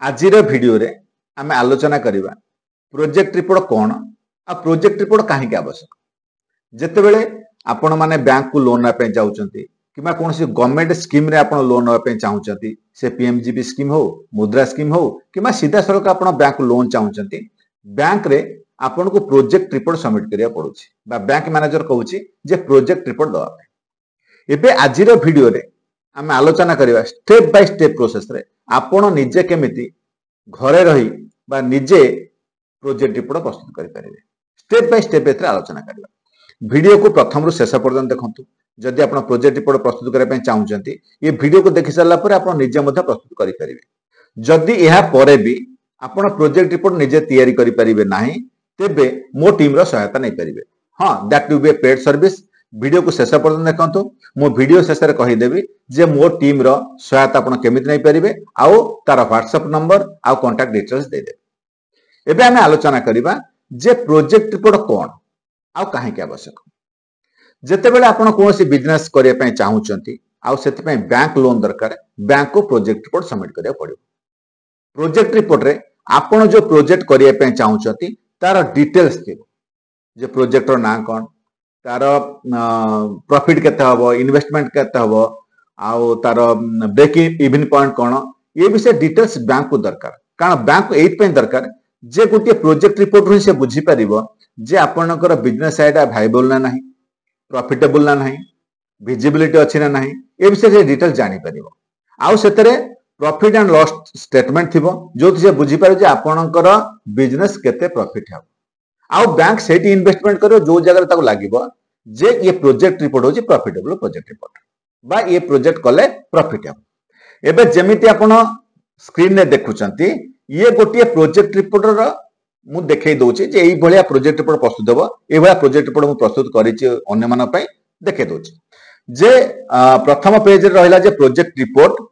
आजिर video रे आम आलोचना करवा प्रोजेक्ट रिपोर्ट कौन आ प्रोजेक्ट रिपोर्ट कहीं आवश्यक जितेबले आपण मैंने बैंक को लोन नापे चाहते कि कौन गवर्नमेंट स्कीम रे आपण लोन नापे चाहते से पीएमजीबी स्कीम हो मुद्रा स्कीम हो कि सीधा सड़क आप बैंक लोन चाहते बैंक रे आपन को प्रोजेक्ट रिपोर्ट सबमिट करिया पड़ुछि बा बैंक मैनेजर कहूछि जे प्रोजेक्ट रिपोर्ट दवा एबे आजिर वीडियो रे आम आलोचना करवा स्टेप बाय स्टेप प्रोसेस रे आपण निजे केमिति घरे रही बा निजे प्रोजेक्ट रिपोर्ट प्रस्तुत करि परिबे स्टेप बाय स्टेप एथरे आलोचना करवा वीडियो को प्रथम रु शेष पर्यंत देखंतु जदि आपण प्रोजेक्ट रिपोर्ट प्रस्तुत करै पय चाहउचंती ये वीडियो को देखि सारला पर आपण निजे मध्ये प्रस्तुत करि परिबे जदि एहा परे भी आपण प्रोजेक्ट रिपोर्ट निजे तैयारी करि परिबे नाही तेबे मो टीम रो सहायता नै परिबे हां that will B A paid service video को शेष पर्यंत देखंतु मो वीडियो शेष रे कहि देबी जे मो टीम रो सहायता आपण केमिति नै परिबे आउ तार व्हाट्सएप नंबर आउ कांटेक्ट डिटेल्स दे देबे एबे हमें आलोचना करिबा जे प्रोजेक्ट रिपोर्ट कोन आउ काहे के आवश्यक जते बेले आपण कोनोसी बिजनेस करिया पय चाहउचंती आउ सेति पय बैंक लोन दरकार बैंक को प्रोजेक्ट रिपोर्ट सबमिट करिया पड़िबो प्रोजेक्ट रिपोर्ट रे आपण जो प्रोजेक्ट करिया पय चाहउचंती तार डिटेल्स थिबो जे प्रोजेक्ट रो नाम कोन तार प्रॉफिट केते हबो इन्वेस्टमेंट केते हबो आउ तार ब्रेक इवन पॉइंट कोन ये विषय डिटेल्स बैंक को दरकार कारण बैंक को एत पय दरकार जे गोटे प्रोजेक्ट रिपोर्ट रे से बुझी परिबो जे आपनकर बिजनेस आइडिया वायबल ना नाही प्रॉफिटेबल ना नाही विजिबिलिटी अछि ना नाही ए विषय से डिटेल जानि परिबो आउ सेतरे प्रॉफिट एंड लॉस स्टेटमेंट थिबो जो से बुझी पारे जे आपनकर बिजनेस केते प्रॉफिट है आउ बैंक सेठी इन्वेस्टमेंट करो जो जगह ताको लागिबो जे ये प्रोजेक्ट रिपोर्ट होची प्रॉफिटेबल प्रोजेक्ट रिपोर्ट बा ये प्रोजेक्ट कले प्रॉफिट है एबे जेमिति आपण स्क्रीन ने देखुचंती ये गोटे प्रोजेक्ट रिपोर्ट रो मु देखै दोची जे एई भलिया प्रोजेक्ट रिपोर्ट प्रस्तुत होबो एई भलिया प्रोजेक्ट रिपोर्ट मु प्रस्तुत करिछि अन्य मान पय देखै दोची जे प्रथम पेज रे रहला जे प्रोजेक्ट रिपोर्ट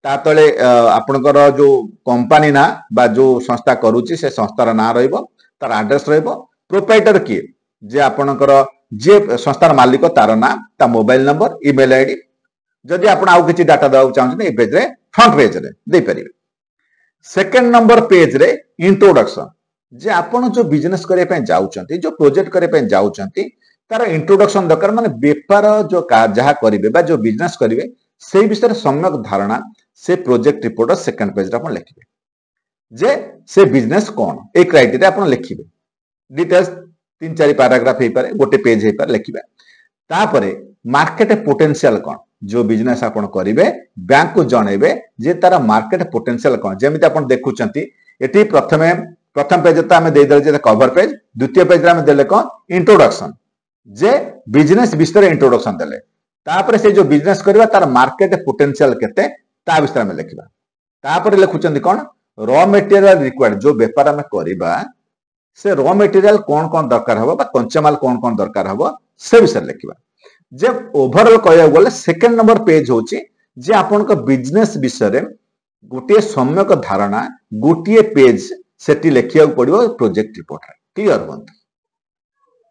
ता तळे आपनकर जो कंपनी ना बा जो संस्था करूची से संस्थार ना रहइबो तार एड्रेस रहइबो प्रोप्राइटर की जे आपनकर जे संस्थार मालिक तार ना ता मोबाइल नंबर ईमेल आईडी जदि आपण आउ किछि डाटा दउ चाहछन ए पेज रे फ्रंट पेज रे दे परिबे सेकंड नंबर पेज रे इंट्रोडक्शन जे आपण जो बिजनेस करे पे जाउचंती जो प्रोजेक्ट करे पे जाउचंती तार इंट्रोडक्शन दरकार माने व्यापार जो जहा करिवे बा जो बिजनेस करिवे सेही विषय रे सम्यक धारणा से प्रोजेक्ट रिपोर्ट सेकंड पेज रे आपण लिखिबे जे से बिजनेस कोन ए क्राइटेरिया आपण लिखिबे डिटेल्स 3-4 पैराग्राफ हे पारे गोटे पेज हे पारे लिखिबे तापरे मार्केट पोटेंशियल कोन जो बिजनेस आपण करिवे बैंक को जणेबे जे तारा मार्केट पोटेंशियल कोन जेमिति आपण देखुचंती एटी प्रथम पेज तो आम दे जे कवर पेज द्वितीय पेज रे आम देले कोन इंट्रोडक्शन जे बिजनेस विषय इंट्रोडक्शन देले तापर से जो बिजनेस करबा तार मार्केट पोटेंशियल केते ता विषय में लिखिबा तापर लिखुचंदी कोन रॉ मटेरियल रिक्वायर्ड जो व्यापार आम करबा से रॉ मटेरियल कोन कोन दरकार हबो बा कच्चा माल कोन कोन दरकार हबो से विषय लिखिबा जे ओवरऑल कहया बोले सेकंड नंबर पेज होची जे आपन को बिजनेस विषय रे गोटे सम्यक धारणा गोटे पेज सेटी लिखिया पड़िबो प्रोजेक्ट रिपोर्ट रे क्लियर होंत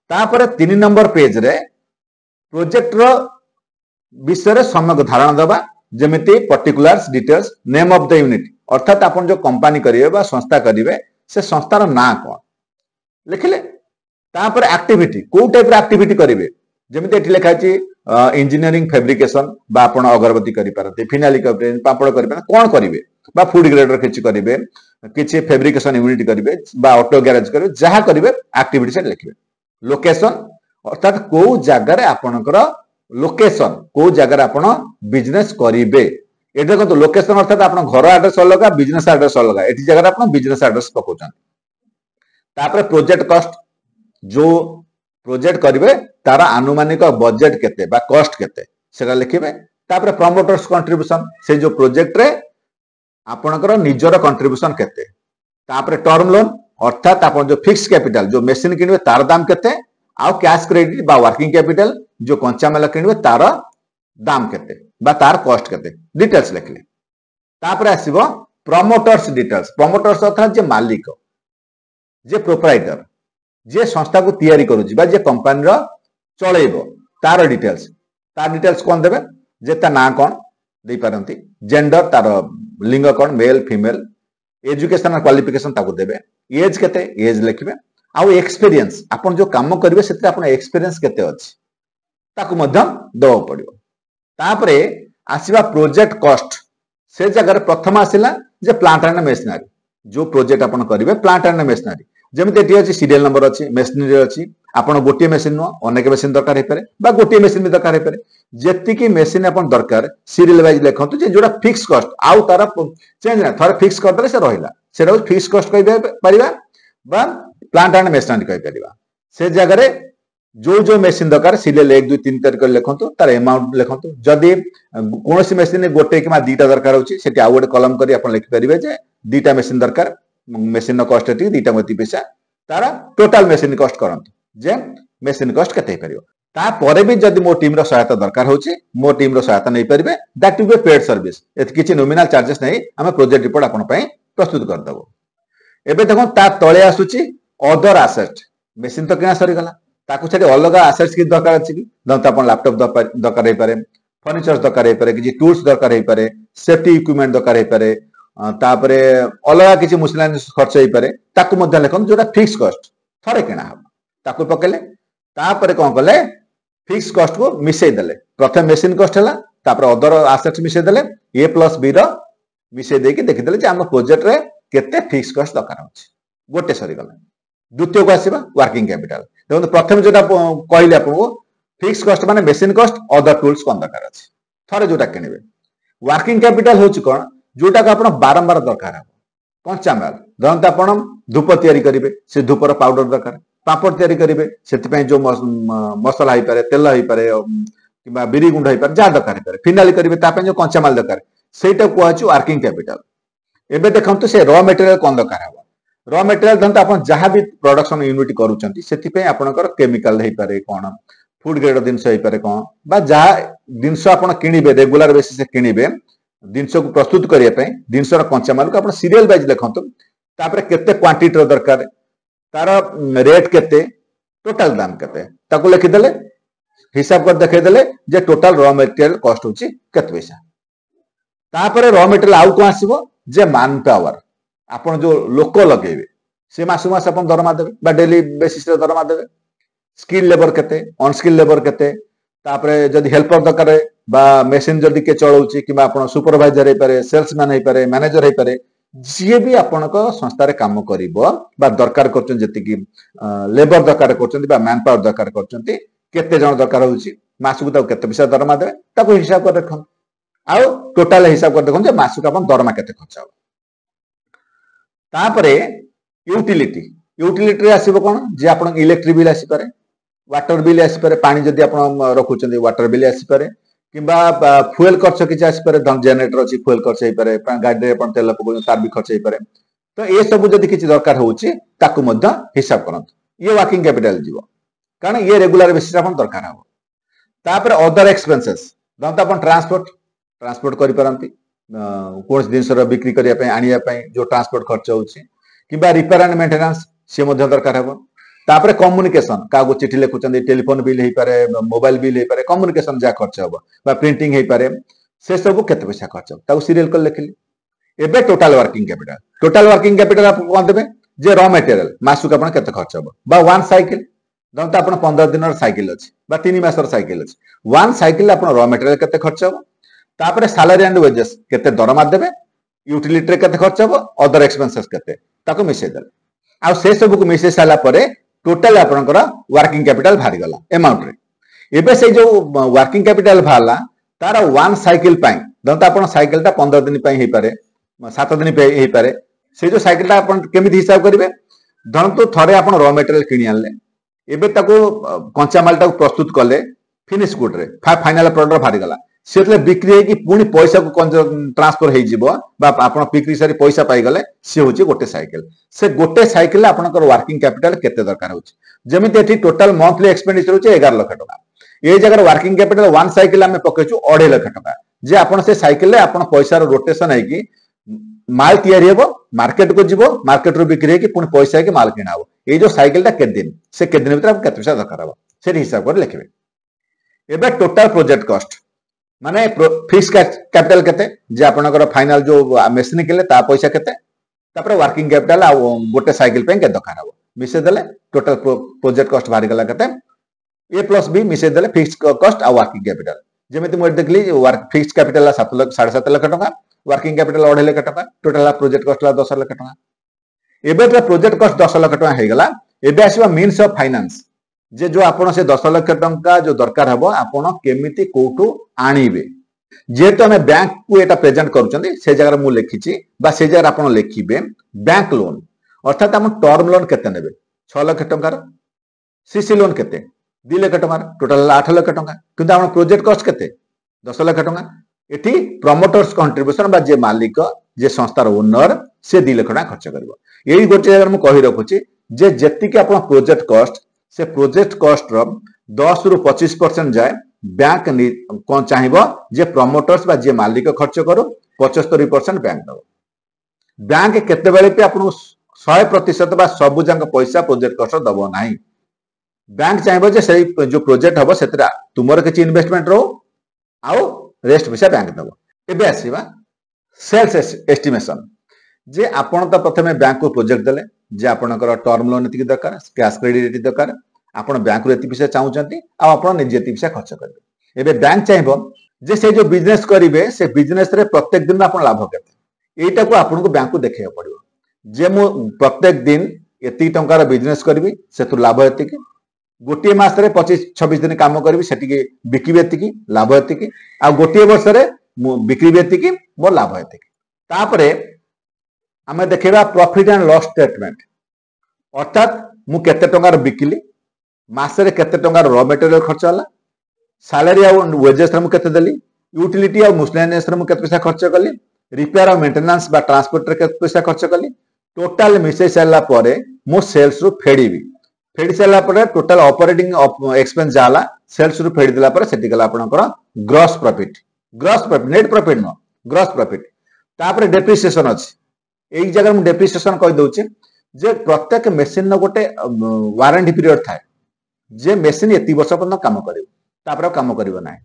तापर 3 नंबर पेज रे प्रोजेक्ट रो विषय रे सम्यक धारणा दबा जेमिति particulars details name of the unit अर्थात आपण जो कंपनी करिवे बा संस्था करिवे से संस्थार ना कोन लिखले तापर एक्टिविटी को टाइप रे एक्टिविटी करिवे जेमिति एठी लिखा अछि इंजीनियरिंग फैब्रिकेशन बा आपण अगरबत्ती करि पारते फिनाइल करि पापड़ करि पारते कोन करिवे बा फूड ग्रेडर किछि करिवे किछि फैब्रिकेशन यूनिट करिवे बा ऑटो गैरेज करिवे जहा करिवे एक्टिविटी से लिखिवे लोकेशन अर्थात को जगह रे आपनकर लोकेशन को जगह रे आपण बिजनेस करिवे ए देखो लोकेशन अर्थात आपण घर एड्रेस अलग बिजनेस एड्रेस अलग एठी जगह रे आपण बिजनेस एड्रेस पकोचन तापर प्रोजेक्ट कॉस्ट जो प्रोजेक्ट करिवे तारा अनुमानिक बजेट केते बा कॉस्ट केते सेटा लिखिबे तापर प्रमोटर्स कंट्रीब्यूशन से जो प्रोजेक्ट रे आपनकर निजर कंट्रीब्यूशन केते तापर टर्म लोन अर्थात आपण जो फिक्स कैपिटल जो मशीन किनबे तार दाम केते आउ कैश क्रेडिट बा वर्किंग कैपिटल जो कच्चा माल किनबे तार दाम केते बा तार कॉस्ट केते डिटेल्स लिखले तापर आसीबो प्रमोटर्स डिटेल्स प्रमोटर्स अर्थात जे मालिक जे प्रोप्राइटर जे संस्था को तैयारी करूची बा जे कंपनी रो चलेइबो तार डिटेल्स कोन देबे जे ता ना कोन दे पारंती जेंडर तार लिंग कोन मेल फीमेल एजुकेशन क्वालिफिकेशन ताको देबे एज केते एज लिखबे आउ एक्सपीरियंस आपण जो काम करिवे सेते आपण एक्सपीरियंस केते अछि ताको मध्य दो पड़ियो तापरे आसीबा प्रोजेक्ट कॉस्ट से जगह प्रथम आसिला जे प्लांट एंड मशीनरी जो प्रोजेक्ट आपण करिवे प्लांट एंड मशीनरी जेमिति एटी अछि सीरियल नंबर अछि मशीनरी अछि आपण गोटे मशीन नो अनेक मशीन दरकार हे पारे बा गोटे मशीन भी दरकार हे पारे जेति की मशीन आपण दरकार सीरियल वाइज लेखंतु जे जोडा फिक्स कॉस्ट आउ तारा चेंज ना थरे फिक्स कर दले से रहिला सेटा फिक्स कॉस्ट कहि परिबा बा प्लांट एंड मशीनरी कहि परिबा से जगह रे जो मशीन दरकार सीरियल 1 2 3 कर लेखंतु तार अमाउंट लेखंतु जदी कोनोसी मशीन गोटे किमा दीटा दरकार होची सेटी आ गोटे कॉलम करी आपण लिखि परिबे जे दीटा मशीन दरकार मशीन नो कॉस्ट एटी दीटा मती पैसा तारा टोटल मशीन कॉस्ट करंतु जे मशीन कॉस्ट केते परियो ता परे भी जदी मो टीम रो सहायता दरकार होची मो टीम रो सहायता नै परिबे that will be paid service एत किछि नॉमिनल चार्जेस नै हम प्रोजेक्ट रिपोर्ट आपण पई प्रस्तुत कर दबो एबे देखो ता तळे आसुची अदर एसेट मशीन तो किना सरी गला ताकू छडी अलग एसेट्स की दरकार अछि कि दंत आपण लैपटॉप दरकार हे पारे फर्नीचर दरकार हे पारे किछि टूल्स दरकार हे पारे सेफ्टी इक्विपमेंट दरकार हे पारे तापरे अलग किछि मुसलानियस खर्च हे पारे ताकू मध्य लेखन जोटा फिक्स कॉस्ट थरे किना हम ताकू पकेले तापरे कोन कले फिक्स कॉस्ट को मिसै देले प्रथम मशीन कॉस्ट हला तापरे अदर एसेट्स मिसै देले ए प्लस बी रो मिसै देकी देखि देले जे हम प्रोजेक्ट रे केते फिक्स कॉस्ट दरकार अछि गोटे सरी गला द्वितीय को आसीबा वर्किंग कैपिटल देखो प्रथम जोटा कहले आपको फिक्स कॉस्ट माने मशीन कॉस्ट अदर टूल्स कोन दरकार अछि थरे जोटा किनिबे वर्किंग कैपिटल होछि कोन जोटा को आपण बारंबार दरकार हो कंचा माल धरंत आपण धूप तयारी करिवे से धूपर पाउडर दरकार पापड़ तयारी करिवे सेति पय जो मसला होई पारे तेल होई पारे किबा बिरी गुंड होई पारे जा दरकार पारे फिनाली करिवे ता पय जो कंचा माल दरकार सेटा को अछि वर्किंग कैपिटल एबे देखंतु से रॉ मटेरियल कोन दरकार हो रॉ मटेरियल धरंत आपण जहां भी प्रोडक्शन यूनिट करूचंती सेति पय आपणकर केमिकल होई पारे कोन फूड ग्रेड जिनस होई पारे कोन बा जहां जिनस आपण किनिबे रेगुलर बेसिस से किनिबे जिनस को प्रस्तुत करिया पय जिनस रो कंचा माल को आपण सीरियल वाइज लिखंतु तापरे केते क्वांटिटी रो दरकार तार रेट केते टोटल दाम केते ताको लिखि देले हिसाब कर देखै देले जे टोटल रॉ मटेरियल कॉस्ट होची केते पैसा तापरे रॉ मटेरियल आउ को आसीबो जे मैन पावर आपण जो लोक लगेबे से मासु मास आपण दरमा देबे बा डेली बेसिस रे दरमा देबे स्किल लेबर केते अनस्किल लेबर केते तापरे जदी हेल्पर दरकार बा मशीन जदी के चलाउची किबा आपण सुपरवाइजर हे पारे सेल्समैन हे पारे मैनेजर हे पारे जी भी आपण को संस्था रे काम करिवो बा दरकार करचन जति की लेबर दरकार करचन बा मैन पावर दरकार करचन केते जण दरकार होची मासु को केते पैसा दरमा देबे ताको हिसाब कर देखन आउ टोटल हिसाब कर देखन जे मासु का आपण दरमा केते खर्च हो तापरे यूटिलिटी आसीबो कोन जे आपण इलेक्ट्रिक बिल आसी पारे वाटर बिल आसी पारे पानी जदी आपण रखुचंदी वाटर बिल आसी पारे किबा फ्यूल खर्च किछ आसी पारे जनरेटर अछि फ्यूल खर्च हे पारे गाडी रे आपण तेल पको तार भी खर्च हे पारे तो ए सब जदी किछ दरकार होउची ताकू मध्य हिसाब करंत ये वर्किंग कैपिटल जीवो कारण ये रेगुलर बेसिस आपण दरकार हो तापर अदर एक्सपेंसेस दंत आपण ट्रांसपोर्ट करि परंती कोर्स दिन सर बिक्री करिया पय आनिया पय जो ट्रांसपोर्ट खर्च होउची किबा रिपेयर एंड मेंटेनेंस से मध्य दरकार हो तापर कम्युनिकेशन का गो चिठी लेखुचंदी टेलीफोन बिल हे पारे मोबाइल बिल हे पारे कम्युनिकेशन जा खर्च हो बा प्रिंटिंग हे पारे से सब केते पैसा खर्च हो ताऊ सीरियल कर लिखली एबे टोटल वर्किंग कैपिटल आप कोन देबे जे रॉ मटेरियल मासु का आपण केते खर्च हो बा वन साइकिल दंत आपण 15 दिन साइकिल अछि बा 3 मासर साइकिल अछि वन साइकिल आपण रॉ मटेरियल केते खर्च हो तापर सैलरी एंड वेजेस केते दरमा देबे यूटिलिटी केते खर्च हो अदर एक्सपेंसेस केते ताको मिसै देले आ से सब को मिसै साला परे टोटल आपनकर वर्किंग कैपिटल भारी गला अमाउंट रे एबे से जो वर्किंग कैपिटल भाला तार वन साइकिल पाई दंत आपण साइकिल ता 15 दिन पाई हे पारे 7 दिन पाई हे पारे से जो साइकिल ता आपण केमिति हिसाब करिवे धन तो थरे आपण रॉ मटेरियल किनि आनले एबे ताको कंचा माल ता प्रस्तुत करले फिनिश गुड रे फाइनल प्रोडक्ट भारी गला सेतले बिक्री हे कि पुनी पैसा को ट्रांसफर हे जिवो बा आपण बिक्री सारी पैसा पाई गले से होची गोटे साइकिल से गोटे साइकिल आपनकर वर्किंग कैपिटल केते दरकार होची जेमिति एठी टोटल मंथली एक्सपेंडिचर होची 11 लाख टका ए जगह वर्किंग कैपिटल वन साइकिल हम पकेचु 2.5 लाख टका जे आपण से साइकिल ले आपण पैसा रो रोटेशन है कि माल तयारी हेबो मार्केट को जिवो मार्केट रो बिक्री हे कि पुनी पैसा है कि माल किनाबो ए जो साइकिल ता के दिन से के दिन भीतर आप केते पैसा दरकार हो से हिसाब कर लिखबे एबे टोटल प्रोजेक्ट कॉस्ट माने फिक्स कैपिटल केते जे आपनकर फाइनल जो मशीन केले ता पैसा केते तापर वर्किंग कैपिटल आ गोटे साइकिल पे के दरकार हो मिसे देले टोटल प्रोजेक्ट कॉस्ट बाहर गला केते ए प्लस बी मिसे देले फिक्स्ड कॉस्ट आ वर्किंग कैपिटल जेमिति मो देखली फिक्स्ड कैपिटल 7 लाख 7.5 लाख टका वर्किंग कैपिटल 2.5 लाख टका टोटल प्रोजेक्ट कॉस्ट 10 लाख टका एबे तो प्रोजेक्ट कॉस्ट 10 लाख टका हे गला एबे आसीबा मीन्स ऑफ फाइनेंस जे जो आपण से 10 लाख टका जो दरकार हबो आपण केमिति कोठू आनीबे जेहेतु आम बैंक को एटा प्रेजेंट करूछंदी से जगह मु लिखिछि बा से जगह आपण लिखिबे बैंक लोन अर्थात हम टर्म लोन केते नेबे 6 लाख टंकार सीसी लोन केते 2 लाख टंकार टोटल 8 लाख टंका किंतु आपण प्रोजेक्ट कॉस्ट केते 10 लाख टंका एठी प्रमोटर्स कंट्रीब्यूशन बा जे मालिक जे संस्थार ओनर से 2 लाख टंका खर्च करबो एही गोटे जगह मु कहि रखुछि जे जेति के आपण प्रोजेक्ट कॉस्ट से प्रोजेक्ट कॉस्ट रो 10 रु 25% जाए बैंक कौन चाहिए जे प्रमोटर्स बा जे मालिक खर्च करो 75% बैंक दब बैंक केते बेले पे आपन 100% बा सब जंग पैसा प्रोजेक्ट कॉस्ट दब नाही बैंक चाहिए जे सही जो प्रोजेक्ट हबो सेतरा तुमर के इन्वेस्टमेंट रो आउ रेस्ट पैसा बैंक दब एबे आसीबा सेल्स एस्टिमेशन जे आपन तो प्रथमे बैंक को प्रोजेक्ट देले जे आपनकर टर्म लोन एति दरकार कैश क्रेडिट एति दरकार आपण बैंक रे एति पैसा चाहउचंती आ आपण निजे एति पैसा खर्च करबे एबे बैंक चाहिबो जे से जो बिजनेस करिवे से बिजनेस रे प्रत्येक दिन आपण लाभ केते एटा को आपण को बैंक को देखिया पड़िबो जे मो प्रत्येक दिन एति टंकार बिजनेस करबी सेतु लाभ एति के गोटे मास रे 25-26 दिन काम करबी सेति के बिकिबे एति की लाभ एति के आ गोटे वर्ष रे बिक्रीबे एति की मो लाभ एति के तापरे हमें देखिबा प्रॉफिट एंड लॉस स्टेटमेंट अर्थात मु केते टंकार बिकिली मासरे केते टंकार रॉ मटेरियल खर्च होला सैलरी आ वेजेस रे मु केते देली यूटिलिटी आ मिसलेनियस रे मु केते पैसा खर्च कली रिपेयर और मेंटेनेंस बा ट्रांसपोर्ट रे केते पैसा खर्च कली टोटल मिसै सला परे मु सेल्स रु फेडीबी फेडी सला परे टोटल ऑपरेटिंग एक्सपेंस जाला सेल्स रु फेडी दिला परे सेटी गला आपनकर ग्रॉस प्रॉफिट नेट प्रॉफिट नो ग्रॉस प्रॉफिट तापरे डेप्रिसिएशन अछि एई जगह मु डेप्रिसिएशन कहि दउछि जे प्रत्येक मशीन न गोटे वारंटी पीरियड थाए जे मशीन एति वर्ष पर्यंत काम करिवो तापर काम करिवो नाही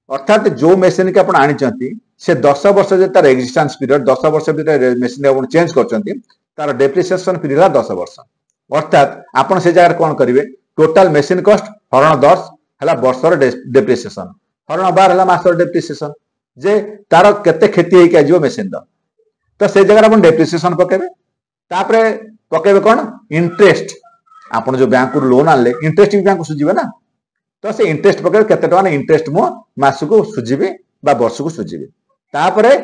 अर्थात जो मशीन के आपण आनी चंती से 10 वर्ष जे तार एक्जिस्टेंस पीरियड 10 वर्ष भीतर मशीन आपण चेंज करचंती तार डेप्रिसिएशन पीरियड 10 वर्ष अर्थात आपण से जगह कोन करिवे टोटल मशीन कॉस्ट हरण 10 हला वर्षर डेप्रिसिएशन हरण 12 हला मासर डेप्रिसिएशन जे तार केते खेती हे के आजिवो मशीन द तो से जगह आपण डेप्रिसिएशन पकेबे तापरे पकेबे कोन इंटरेस्ट आपण जो बैंक को लोन आले इंटरेस्ट भी बैंक को सुझिबे ना तो से इंटरेस्ट पकेबे केते टका इंटरेस्ट मो मास को सुझिबे बा वर्ष को सुझिबे तापरे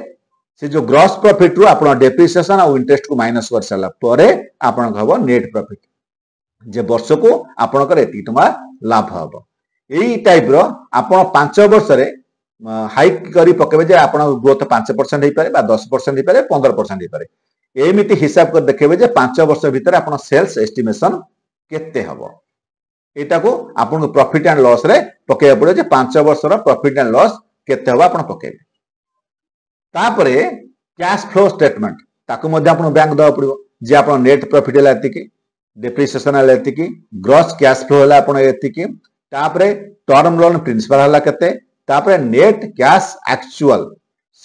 से जो ग्रॉस प्रॉफिट रु आपण डेप्रिसिएशन और इंटरेस्ट को माइनस कर साला परे आपण हबो नेट प्रॉफिट जे वर्ष को आपण कर एति टका लाभ हबो एई टाइप रो आपण 5 वर्ष रे हाइक करी पकेबे जे आपण ग्रोथ 5% हे पारे बा 10% हे पारे 15% हे पारे एमिति हिसाब कर देखेबे जे 5 वर्ष भीतर आपण सेल्स एस्टिमेशन केते हबो एटा को आपण प्रॉफिट एंड लॉस रे पकेबे पड़े जे 5 वर्ष रो प्रॉफिट एंड लॉस केते हबो आपण पकेबे तापरे कैश फ्लो स्टेटमेंट ताको मध्ये आपण बैंक दवा पड़िबो जे आपण नेट प्रॉफिट हला एति की डेप्रिसिएशन हला एति की ग्रॉस कैश फ्लो हला आपण एति की तापरे टर्म लोन प्रिंसिपल हला केते तापरे नेट कैश एक्चुअल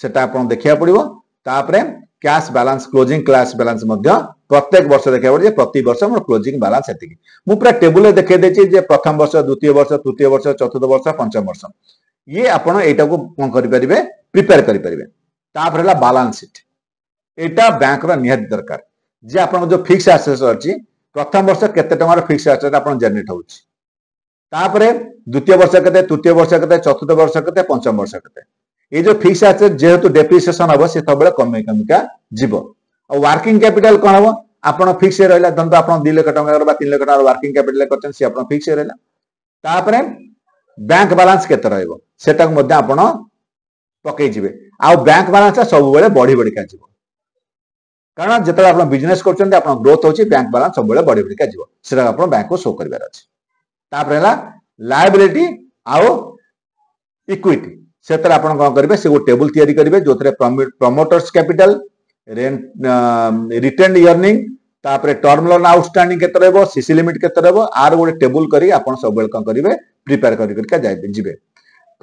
सेटा आपण देखिया पड़िबो तापरे cash balance closing cash balance मध्ये प्रत्येक वर्ष देखिया पड़े प्रति वर्ष हमर क्लोजिंग बैलेंस एति की मु पूरा टेबल रे देखै देछि जे प्रथम वर्ष द्वितीय वर्ष तृतीय वर्ष चतुर्थ वर्ष पंचम वर्ष ये आपण एटा को कोन करि परिबे प्रिपेयर करि परिबे तापर हला बैलेंस शीट एटा बैंक रो नियत दरकार जे आपण जो फिक्स एसेट अछि प्रथम वर्ष केते टका रो फिक्स एसेट आपण जनरेट होउछि तापरे द्वितीय वर्ष केते तृतीय वर्ष केते चतुर्थ वर्ष केते पंचम वर्ष केते ये जो फिक्स एसेट जेहेतु डेप्रिसिएशन हबो से तबले कमे कमिका जीवो और वर्किंग कैपिटल कोन हबो आपण फिक्स रहला दंत आपण 2 लाख टका बा 3 लाख टका वर्किंग कैपिटल करछन से आपण फिक्स रहला तापरे बैंक बैलेंस केते रहइबो सेटा मध्ये आपण पकई जिवे आ बैंक बैलेंस सब बेले बढ़ी बढ़ी का जीवो कारण जेतले आपण बिजनेस करछन आपण ग्रोथ होची बैंक बैलेंस सब बेले बढ़ी बढ़ी का जीवो सेटा आपण बैंक को शो करबार अछि तापरे हला लायबिलिटी आउ इक्विटी सेतर आपण कोन करबे से वो टेबल तयारी करबे जोथरे प्रमोटर्स कैपिटल रिटेन्ड अर्निंग तापरे टर्म लोन आउटस्टैंडिंग केते रहबो सीसी लिमिट केते रहबो आर गोटे टेबल करी आपण सब बेल कोन करबे प्रिपेयर करी करके जाय जिबे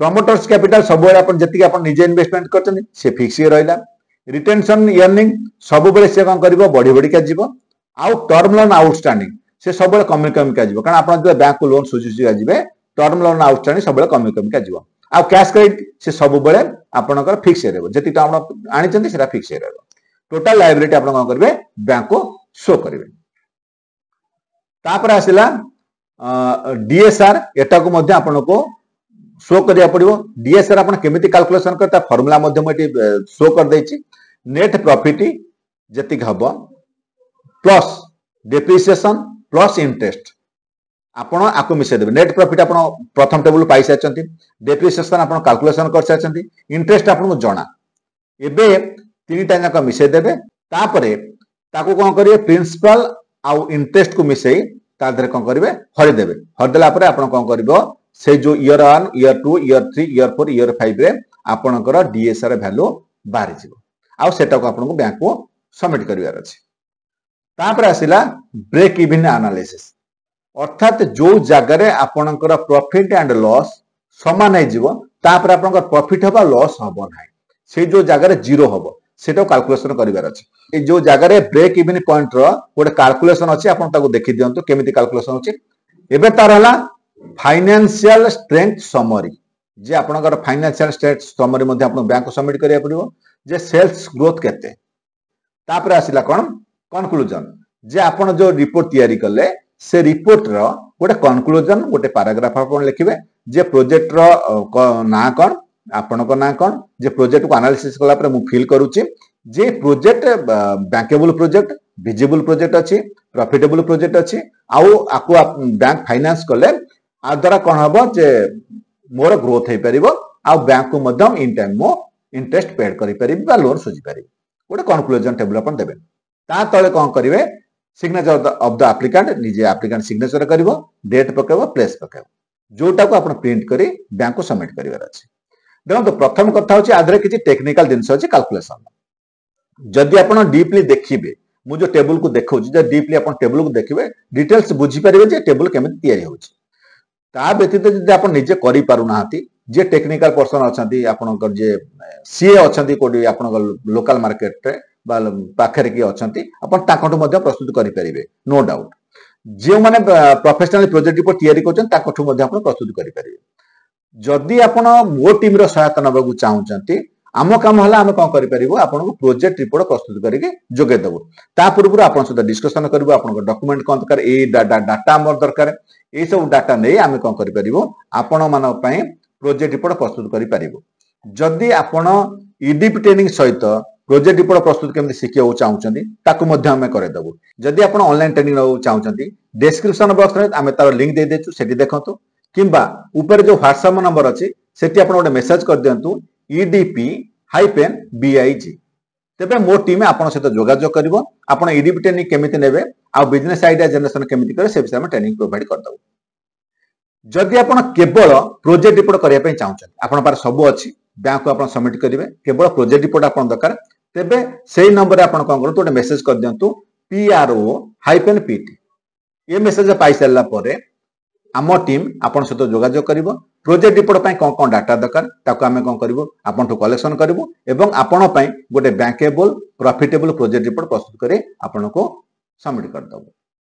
प्रमोटर्स कैपिटल सब बेल आपण जति आपण निजे इन्वेस्टमेंट करछन से फिक्स रहइला रिटेंशन अर्निंग सब बेले से कौन करिवो बढ़ी बढ़ी का जीवो आउ टर्म लोन आउटस्टैंडिंग से सब बेले कमी कमी का जीवो कारण आपण जो बैंक को लोन सुझी सुझी जीवे टर्म लोन आउटस्टैंडिंग सब बेले कमी कमी का जीवो आ कैश क्रेडिट से सब बेले आपनकर फिक्स रहबो जति टा आपण आनि चंती सेटा फिक्स रहबो टोटल लायबिलिटी आपण कोन करबे बैंक को शो करिवे तापर आसिला डीएसआर एटा को मध्ये आपण को शो करिया पड़िबो डीएसआर आपण केमिति कैलकुलेशन करता फार्मूला मध्ये म एटी शो कर देछि नेट प्रॉफिट जति हबो प्लस डेप्रिसिएशन प्लस इंटरेस्ट आपण आको मिसे देबे नेट प्रॉफिट आपण प्रथम टेबल पाई साचंती डेप्रिसिएशन आपण कैलकुलेशन कर साचंती इंटरेस्ट आपण को जणा एबे तीनटा जाक मिसे देबे तापरे ताको कोन करिवे प्रिंसिपल आउ इंटरेस्ट को मिसेई ता धरे कोन करिवे हरि देबे हरि देला परे आपण कोन करिवो से जो year 1 year 2 year 3 year 4 year 5 रे आपणकर डीएसआर वैल्यू बाहर जिवो आ सेटा को आपण को बैंक को सबमिट करिवार अछि तापर आसिला ब्रेक इवन एनालिसिस अर्थात जो जगह आपणकर प्रॉफिट एंड लॉस समान है जीवो तापर आपणकर प्रॉफिट हबा लॉस हबो नाही से जो जगह जीरो हबो सेटा कैलकुलेशन करिवार अछि ए जो जगह ब्रेक इवन पॉइंट रो गोटे कैलकुलेशन अछि आपण ताको देखि दियंतु केमिति कैलकुलेशन अछि एबे तार हला फाइनेंशियल स्ट्रेंथ समरी जे आपणकर फाइनेंशियल स्ट्रेंथ समरी मध्ये आपण बैंक को सबमिट करिया पड़िबो जे सेल्स ग्रोथ केते तापर आसिला कोन कंक्लूजन जे आपण जो रिपोर्ट तयारी करले से रिपोर्ट रो गोटे कंक्लूजन गोटे पैराग्राफ आपण लिखिबे जे प्रोजेक्ट रो ना कोन आपण को ना कोन जे प्रोजेक्ट को एनालिसिस कला पर मु फील करूची जे project bankable project visible project अछि प्रॉफिटेबल प्रोजेक्ट अछि आउ आको बैंक फाइनेंस करले आ द्वारा कोन हबो जे मोर ग्रोथ हे परिबो आ बैंक को मध्यम इन टाइम मो इंटरेस्ट पेड करि परिबो बा लोन सुझी परिबो गोटे कंक्लूजन टेबल अपन देबे ता तळे कोन करिवे सिग्नेचर ऑफ द एप्लिकेंट निजे एप्लिकेंट सिग्नेचर करिवो डेट पकेबो प्लेस पकेबो जोटा को आपण प्रिंट करी बैंक को सबमिट करिवार अछि देखो तो प्रथम कथा होची आधरे किछि टेक्निकल दिनस अछि कैलकुलेशन जदि आपण डीपली देखिबे मु जो टेबल को देखौ जे डीपली आपण टेबल को देखिबे डिटेल्स बुझी परिबे जे टेबल केमिति तयारी होची ता व्यतीत जदि आपण निजे करि पारु नाहती जे टेक्निकल पर्सन अछंती आपणकर जे सीए अछंती कोडी आपणकर लोकल मार्केट रे बा पाखरे की अछंती आपण ताकंटु मध्ये प्रस्तुत करि परिबे नो डाउट जे माने प्रोफेशनल प्रोजेक्ट रिपोर्ट तयारी करछन ताकंटु मध्ये आपण प्रस्तुत करि परिबे जदि आपण मो टीम रो सहायता नबगु चाहउचंती आम काम हला आम कोन करि परिबो आपण को प्रोजेक्ट रिपोर्ट प्रस्तुत करिके जोगे देबो ता पूर्व आपण सहित डिस्कशन करबो आपण को डॉक्यूमेंट कोन दरकार ए डाटा हमर दरकार ए सब डाटा नै आम कोन करि परिबो आपण मान पई प्रोजेक्ट रिपोर्ट प्रस्तुत करि परिबो जदि आपण ईडीपी ट्रेनिंग सहित प्रोजेक्ट रिपोर्ट प्रस्तुत केमि शिखियो चाहउचंती ताकु मध्ये हम करे देबो जदि आपण ऑनलाइन ट्रेनिंग लो चाहउचंती डिस्क्रिप्शन बॉक्स रे आमे तार लिंक दे देछु सेठी देखंतु किंबा ऊपर जो व्हाट्सएप नंबर अछि सेठी आपण गोटे मेसेज कर दियंतु EDP-BIG तेबे मो टीम आपण सहित जोगाजोग करिवो आपण EDP ट्रेनिंग केमिति नेबे आ बिजनेस आइडिया जनरेशन केमिति करे से विषय में ट्रेनिंग प्रोवाइड कर दबो जदि आपण केवल प्रोजेक्ट रिपोर्ट करिया पय चाहउछन आपण पार सब अछि बैंक को आपण सबमिट करिवे केवल प्रोजेक्ट रिपोर्ट आपण दरकार तेबे सेही नंबर आपण कोन करतो गोटे मेसेज कर दियंतु PRO-PT ये मेसेज पाई सारला परे आम टीम आपण सहित जोगाजोग करिवो प्रोजेक्ट रिपोर्ट पय कोन कोन डाटा दरकार ताको आमे कोन करिवो आपण तो कलेक्शन करिवो एवं आपण पय गोटे बैंकेबल प्रॉफिटेबल प्रोजेक्ट रिपोर्ट प्रस्तुत करे आपण को सबमिट कर दबो।